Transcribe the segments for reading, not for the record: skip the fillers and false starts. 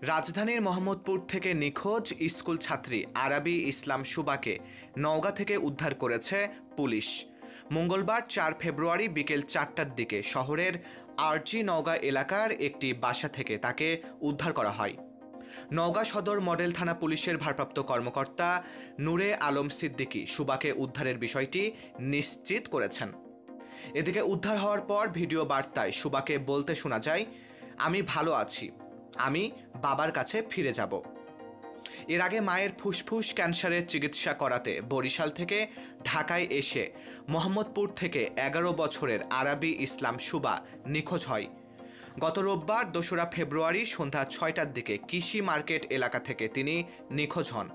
রাজধানীর মোহাম্মদপুর থেকে নিখোঁজ স্কুল ছাত্রী আরাবী ইসলাম শুবাকে নওগাঁ থেকে উদ্ধার করেছে পুলিশ। মঙ্গলবার ৪ ফেব্রুয়ারি বিকেল ৪টার দিকে শহরের আরজি নওগাঁ এলাকার একটি বাসা থেকে তাকে উদ্ধার করা হয়। নওগাঁ সদর মডেল থানা পুলিশের ভারপ্রাপ্ত কর্মকর্তা নূরে আলম সিদ্দিকী শুবাকে উদ্ধারের বিষয়টি নিশ্চিত করেছেন। এদিকে উদ্ধার হওয়ার পর ভিডিও বার্তায় শুবাকে বলতে শোনা যায়, আমি ভালো আছি, আমি বাবার কাছে ফিরে যাব। এর আগে মায়ের ফুসফুস ক্যান্সারের চিকিৎসা করাতে বরিশাল থেকে ঢাকায় এসে মোহাম্মদপুর থেকে ১১ বছরের আরাবী ইসলাম শুবা নিখোঁজ হয়। গত রোববার ২রা ফেব্রুয়ারি সন্ধ্যা ৬টার দিকে কৃষি মার্কেট এলাকা থেকে তিনি নিখোঁজ হন।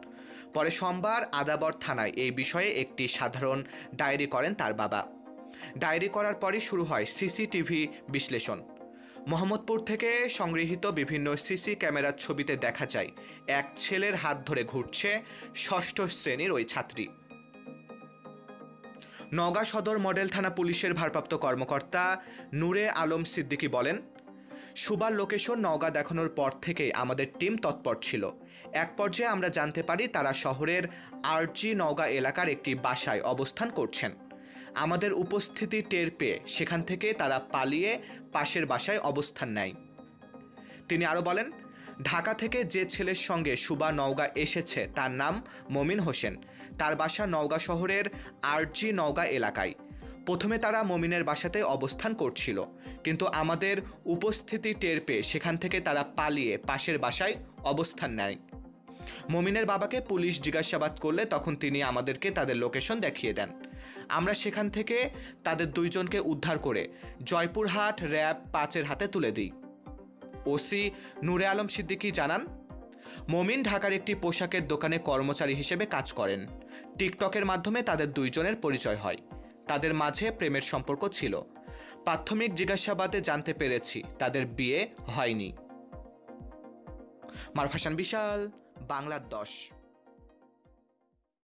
পরে সোমবার আদাবর থানায় এই বিষয়ে একটি সাধারণ ডায়েরি করেন তার বাবা। ডায়েরি করার পরই শুরু হয় সিসিটিভি বিশ্লেষণ। মোহাম্মদপুর থেকে সংগৃহীত বিভিন্ন সিসি ক্যামেরার ছবিতে দেখা যায় এক ছেলের হাত ধরে ঘুরছে ৬ষ্ঠ শ্রেণীর ওই ছাত্রী। নওগাঁ সদর মডেল থানা পুলিশের ভারপ্রাপ্ত কর্মকর্তা নূরে আলম সিদ্দিকী বলেন, শুবার লোকেশন নওগাঁ দেখানোর পর থেকেই আমাদের টিম তৎপর ছিল। এক পর্যায়ে আমরা জানতে পারি তারা শহরের আরজি নওগাঁ এলাকার একটি বাসায় অবস্থান করছেন। আমাদের উপস্থিতি টের পেয়ে সেখান থেকে তারা পালিয়ে পাশের বাসায় অবস্থান নেয়। তিনি আরও বলেন, ঢাকা থেকে যে ছেলের সঙ্গে শুবা নওগাঁ এসেছে তার নাম মমিন হোসেন। তার বাসা নওগাঁ শহরের আরজি নওগাঁ এলাকায়। প্রথমে তারা মমিনের বাসাতে অবস্থান করছিল, কিন্তু আমাদের উপস্থিতি টের পেয়ে সেখান থেকে তারা পালিয়ে পাশের বাসায় অবস্থান নেয়। মমিনের বাবাকে পুলিশ জিজ্ঞাসাবাদ করলে তখন তিনি আমাদেরকে তাদের লোকেশন দেখিয়ে দেন। আমরা সেখান থেকে তাদের দুইজনকে উদ্ধার করে জয়পুরহাট র্যাব ৫-এর হাতে তুলে দিই। ওসি নূরে আলম সিদ্দিকী জানান, মমিন ঢাকার একটি পোশাকের দোকানে কর্মচারী হিসেবে কাজ করেন। টিকটকের মাধ্যমে তাদের দুইজনের পরিচয় হয়। তাদের মাঝে প্রেমের সম্পর্ক ছিল। প্রাথমিক জিজ্ঞাসাবাদে জানতে পেরেছি তাদের বিয়ে হয়নি। মারুফ হাসান বিশাল, বাংলার ১০।